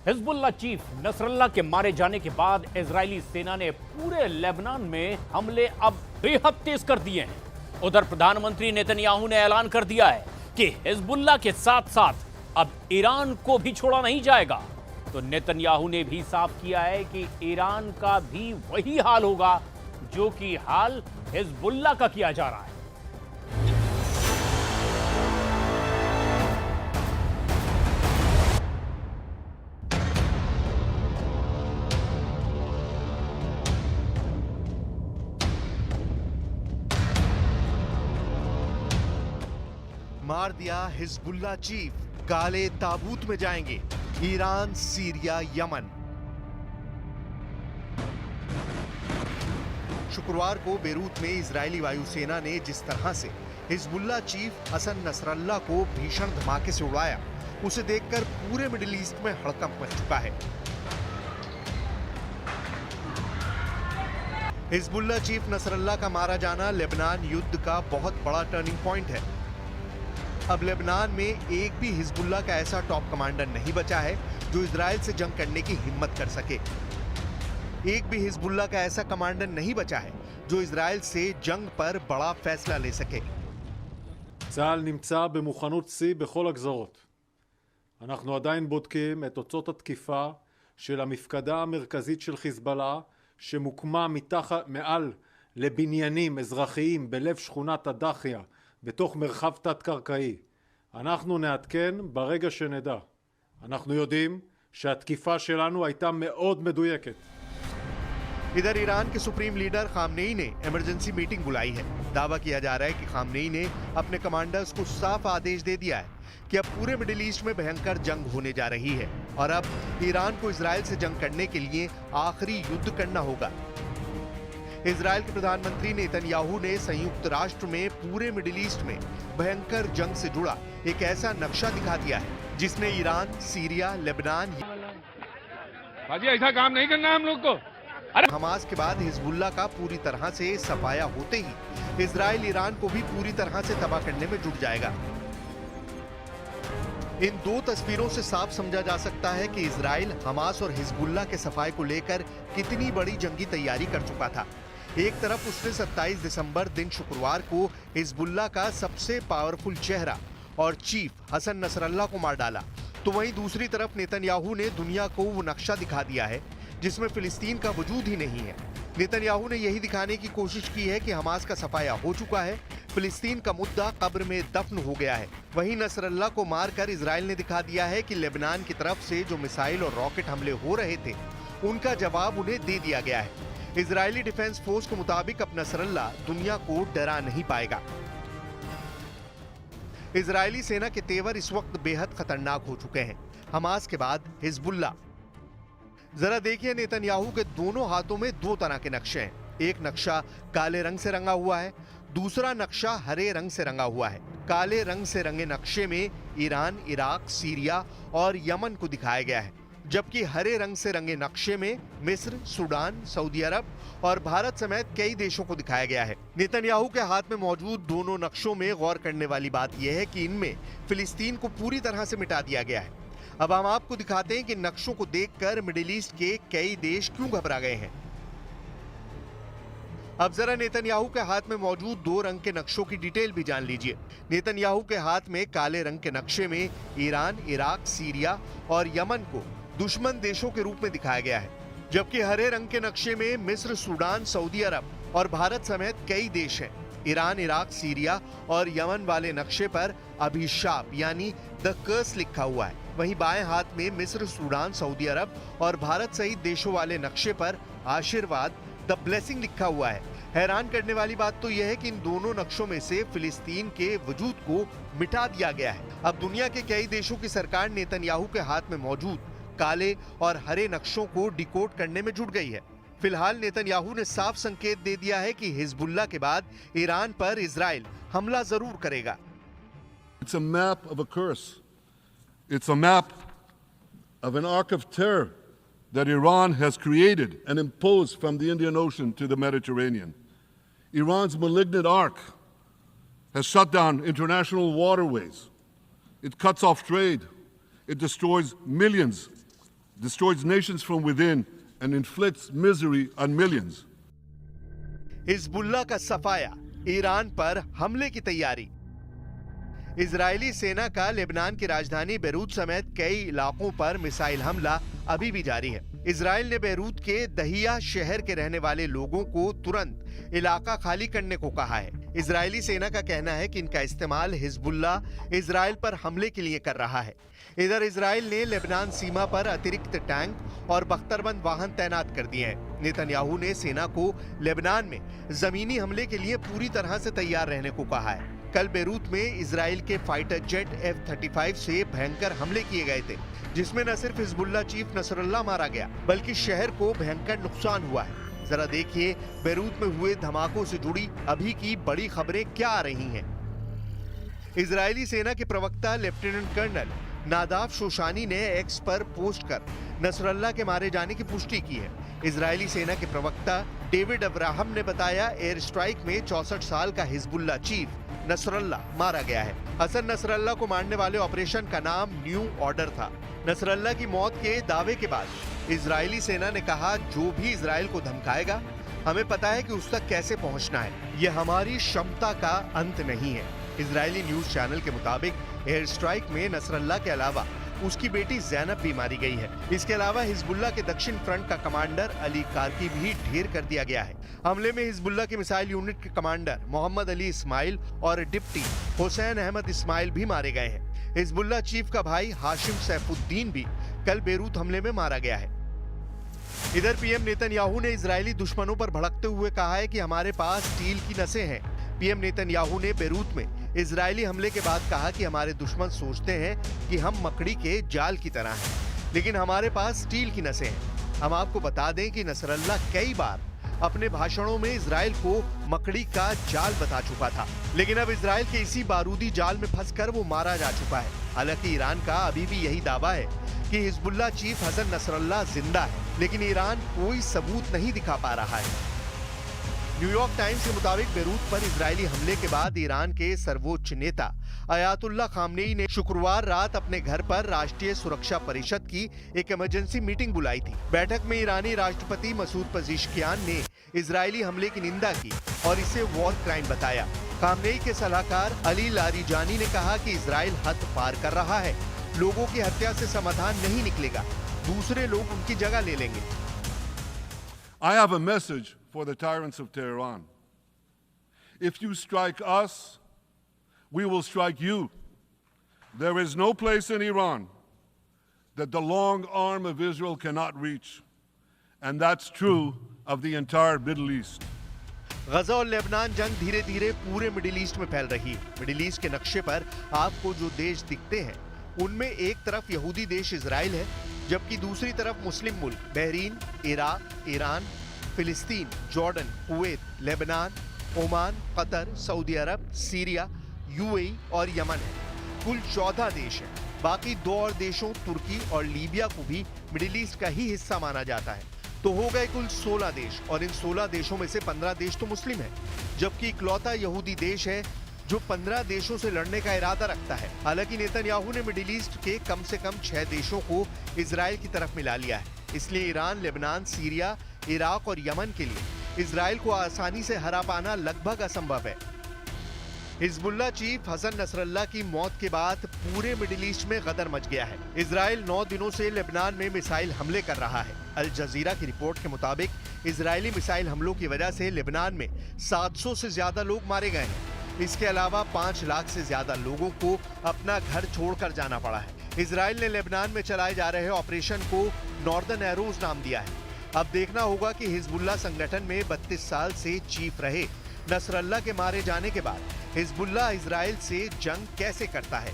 Hezbollah chief Nasrallah के मारे जाने के बाद इजरायली सेना ने पूरे लेबनान में हमले अब बेहद तेज कर दिए हैं। उधर प्रधानमंत्री नेतन्याहू ने ऐलान कर दिया है कि हिजबुल्लाह के साथ साथ अब ईरान को भी छोड़ा नहीं जाएगा। तो नेतन्याहू ने भी साफ किया है कि ईरान का भी वही हाल होगा जो कि हाल हिजबुल्लाह का किया जा रहा है। मार दिया हिजबुल्लाह चीफ, काले ताबूत में जाएंगे ईरान, सीरिया, यमन। शुक्रवार को बेरूत में इजरायली वायुसेना ने जिस तरह से हिजबुल्लाह चीफ हसन नसरल्लाह को भीषण धमाके से उड़ाया, उसे देखकर पूरे मिडिल ईस्ट में हड़कंप मच चुका है। हिजबुल्लाह चीफ नसरल्लाह का मारा जाना लेबनान युद्ध का बहुत बड़ा टर्निंग पॉइंट है। अब लेबनान में एक भी हिजबुल्लाह का ऐसा टॉप कमांडर नहीं बचा है जो इजराइल से जंग करने की हिम्मत कर सके। एक भी हिजबुल्लाह का ऐसा कमांडर नहीं बचा है जो इजराइल से जंग पर बड़ा फैसला ले सके। צה"ל נמצא במוכנות שיא בכל הגזרות. אנחנו עדיין בודקים את תוצאות התקיפה של המפקדה המרכזית של חיזבאללה שמוקמה מעל לבניינים אזרחיים בלב שכונת הדחיה בתוך מרחב תת-קרקעי. אנחנו נעדכן ברגע שנדע. אנחנו יודעים שהתקיפה שלנו הייתה מאוד מדויקת. इधर ईरान के सुप्रीम लीडर खामनेई ने इमरजेंसी मीटिंग बुलाई है। दावा किया जा रहा है कि खामनेई ने अपने कमांडर्स को साफ आदेश दे दिया है कि अब पूरे मिडिल ईस्ट में भयंकर जंग होने जा रही है और अब ईरान को इजराइल से जंग करने के लिए आखिरी युद्ध करना होगा। इजराइल के प्रधानमंत्री नेतन्याहू ने संयुक्त राष्ट्र में पूरे मिडिल ईस्ट में भयंकर जंग से जुड़ा एक ऐसा नक्शा दिखा दिया है जिसने ईरान, सीरिया, लेबनान, ऐसा काम नहीं करना हम लोग को। हमास के बाद हिजबुल्लाह का पूरी तरह से सफाया होते ही इजराइल ईरान को भी पूरी तरह से तबाह करने में जुट जाएगा। इन दो तस्वीरों से साफ समझा जा सकता है कि इजराइल हमास और हिजबुल्लाह के सफाए को लेकर कितनी बड़ी जंगी तैयारी कर चुका था। एक तरफ उसने 27 दिसंबर दिन शुक्रवार को हिजबुल्लाह का सबसे पावरफुल चेहरा और चीफ हसन नसरल्लाह को मार डाला, तो वहीं दूसरी तरफ नेतन्याहू ने दुनिया को वो नक्शा दिखा दिया है जिसमें फिलिस्तीन का वजूद ही नहीं है। नेतन्याहू ने यही दिखाने की कोशिश की है कि हमास का सफाया हो चुका है, फिलिस्तीन का मुद्दा कब्र में दफन हो गया है। वहीं नसरल्लाह को मारकर इजराइल ने दिखा दिया है कि लेबनान की तरफ से जो मिसाइल और रॉकेट हमले हो रहे थे उनका जवाब उन्हें दे दिया गया है। इजरायली डिफेंस फोर्स के मुताबिक अब नसरल्लाह दुनिया को डरा नहीं पाएगा। इजरायली सेना के तेवर इस वक्त बेहद खतरनाक हो चुके हैं। हमास के बाद हिजबुल्लाह। जरा देखिए, नेतन्याहू के दोनों हाथों में दो तरह के नक्शे हैं। एक नक्शा काले रंग से रंगा हुआ है, दूसरा नक्शा हरे रंग से रंगा हुआ है। काले रंग से रंगे नक्शे में ईरान, इराक, सीरिया और यमन को दिखाया गया है, जबकि हरे रंग से रंगे नक्शे में मिस्र, सूडान, सऊदी अरब और भारत समेत कई देशों को दिखाया गया है। नेतन्याहू के हाथ में मौजूद दोनों नक्शों में गौर करने वाली बात यह है कि इनमें फिलिस्तीन को पूरी तरह से मिटा दिया गया है। अब हम आपको दिखाते हैं कि नक्शों को देखकर मिडिल ईस्ट के कई देश क्यों घबरा गए हैं। अब जरा नेतन्याहू के हाथ में मौजूद दो रंग के नक्शों की डिटेल भी जान लीजिए। नेतन्याहू के हाथ में काले रंग के नक्शे में ईरान, इराक, सीरिया और यमन को दुश्मन देशों के रूप में दिखाया गया है, जबकि हरे रंग के नक्शे में मिस्र, सूडान, सऊदी अरब और भारत समेत कई देश हैं। ईरान, इराक, सीरिया और यमन वाले नक्शे पर अभिशाप यानी द कर्स लिखा हुआ है। वहीं बाएं हाथ में मिस्र, सूडान, सऊदी अरब और भारत सहित देशों वाले नक्शे पर आशीर्वाद, द ब्लेसिंग लिखा हुआ है। हैरान करने वाली बात तो यह है कि इन दोनों नक्शों में से फिलिस्तीन के वजूद को मिटा दिया गया है। अब दुनिया के कई देशों की सरकार नेतन्याहू के हाथ में मौजूद काले और हरे नक्शों को डिकोड करने में जुट गई है। फिलहाल नेतन्याहू ने साफ संकेत दे दिया है कि हिजबुल्लाह के बाद ईरान पर इजराइल हमला जरूर करेगा। It's a map of a curse. It's a map of an arc of terror that Iran has created and imposed from the Indian Ocean to the Mediterranean. Iran's malignant arc has shut down international waterways. It cuts off trade. It destroys millions destroys nations from within, and inflicts misery on millions. Hezbollah का सफाया, Iran पर हमले की तैयारी। Israeli सेना का Lebanon की राजधानी बेरूत समेत कई इलाकों पर मिसाइल हमला अभी भी जारी है। इजराइल ने बेरूत के दहिया शहर के रहने वाले लोगों को तुरंत इलाका खाली करने को कहा है। इजरायली सेना का कहना है कि इनका इस्तेमाल हिजबुल्लाह इजराइल पर हमले के लिए कर रहा है। इधर इजराइल ने लेबनान सीमा पर अतिरिक्त टैंक और बख्तरबंद वाहन तैनात कर दिए हैं। नेतन्याहू ने सेना को लेबनान में जमीनी हमले के लिए पूरी तरह से तैयार रहने को कहा है। कल बेरूत में इजराइल के फाइटर जेट F-35 से भयंकर हमले किए गए थे, जिसमें न सिर्फ हिजबुल्लाह चीफ नसरुल्लाह मारा गया, बल्कि शहर को भयंकर नुकसान हुआ है। जरा देखिए बेरूत में हुए धमाकों से जुड़ी अभी की बड़ी खबरें क्या आ रही हैं। इजरायली सेना के प्रवक्ता लेफ्टिनेंट कर्नल नादाफ शोशानी ने एक्स पर पोस्ट कर नसरुल्लाह के मारे जाने की पुष्टि की है। इजरायली सेना के प्रवक्ता डेविड अब्राहम ने बताया, एयर स्ट्राइक में 64 साल का हिजबुल्लाह चीफ नसरुल्लाह मारा गया है। हसन नसरुल्लाह को मारने वाले ऑपरेशन का नाम न्यू ऑर्डर था। नसरुल्लाह की मौत के दावे के बाद इजरायली सेना ने कहा, जो भी इजराइल को धमकाएगा, हमें पता है कि उस तक कैसे पहुंचना है। यह हमारी क्षमता का अंत नहीं है। इजरायली न्यूज चैनल के मुताबिक एयर स्ट्राइक में नसरुल्लाह के अलावा उसकी बेटी जैनब भी मारी गई है। इसके अलावा हिजबुल्लाह के दक्षिण फ्रंट का कमांडर अली कारकी भी ढेर कर दिया गया है। हमले में हिजबुल्लाह के मिसाइल यूनिट के कमांडर मोहम्मद अली इस्माइल और डिप्टी हुसैन अहमद इस्माइल भी मारे गए हैं। हिजबुल्लाह चीफ का भाई हाशिम सैफुद्दीन भी कल बेरूत हमले में मारा गया है। इधर पीएम नेतन्याहू ने इजरायली दुश्मनों पर भड़कते हुए कहा है कि हमारे पास स्टील की नसें हैं। पीएम नेतन्याहू ने बेरूत में इजरायली हमले के बाद कहा कि हमारे दुश्मन सोचते हैं कि हम मकड़ी के जाल की तरह हैं, लेकिन हमारे पास स्टील की नसें हैं। हम आपको बता दें कि नसरुल्लाह कई बार अपने भाषणों में इजराइल को मकड़ी का जाल बता चुका था, लेकिन अब इजराइल के इसी बारूदी जाल में फंसकर वो मारा जा चुका है। हालांकि ईरान का अभी भी यही दावा है कि हिजबुल्लाह चीफ हसन नसरुल्लाह जिंदा है, लेकिन ईरान कोई सबूत नहीं दिखा पा रहा है। न्यूयॉर्क टाइम्स के मुताबिक बेरूत पर इजरायली हमले के बाद ईरान के सर्वोच्च नेता अयातुल्लाह खामनेई ने शुक्रवार रात अपने घर पर राष्ट्रीय सुरक्षा परिषद की एक इमरजेंसी मीटिंग बुलाई थी। बैठक में ईरानी राष्ट्रपति मसूद पेज़ेश्कियान ने इजरायली हमले की निंदा की और इसे वॉर क्राइम बताया। खामनेई के सलाहकार अली लारीजानी ने कहा कि इजराइल हद पार कर रहा है, लोगों की हत्या से समाधान नहीं निकलेगा, दूसरे लोग उनकी जगह ले लेंगे। I have a message for the tyrants of Tehran. If you strike us, we will strike you. There is no place in Iran that the long arm of Israel cannot reach. And that's true of the entire Middle East. गजा और Lebanon जंग धीरे धीरे पूरे middle east में फैल रही है। Middle east के नक्शे पर आपको जो देश दिखते हैं, उनमें एक तरफ यहूदी देश इजराइल है, जबकि दूसरी तरफ मुस्लिम मुल्क बहरीन, इराक, ईरान, फिलिस्तीन, Jordan, Kuwait, Lebanon, Oman, Qatar, Saudi Arab, Syria, UAE और यमन है। कुल 14 देश हैं। बाकी 2 और देशों तुर्की और लीबिया को भी मिडिल ईस्ट का ही हिस्सा माना जाता है। तो हो गए कुल 16 देश, और इन 16 देशों में से 15 देश तो मुस्लिम हैं, जबकि इकलौता यहूदी देश है जो 15 देशों से लड़ने का इरादा रखता है। हालांकि नेतन्याहू ने मिडिल ईस्ट के कम से कम 6 देशों को इजराइल की तरफ मिला लिया है। इसलिए ईरान, लेबनान, सीरिया, इराक और यमन के लिए इजराइल को आसानी से हरा पाना लगभग असंभव है। हिजबुल्लाह चीफ हसन नसरुल्लाह की मौत के बाद पूरे मिडिल ईस्ट में गदर मच गया है। इजराइल 9 दिनों से लेबनान में मिसाइल हमले कर रहा है। अल जजीरा की रिपोर्ट के मुताबिक इजरायली मिसाइल हमलों की वजह से लेबनान में 700 से ज्यादा लोग मारे गए हैं। इसके अलावा 5 लाख से ज्यादा लोगों को अपना घर छोड़कर जाना पड़ा है। इजराइल ने लेबनान में चलाए जा रहे ऑपरेशन को नॉर्दर्न एरोज नाम दिया है। अब देखना होगा कि हिजबुल्लाह संगठन में 32 साल से चीफ रहे नसरुल्लाह के मारे जाने के बाद हिजबुल्लाह इजराइल से जंग कैसे करता है।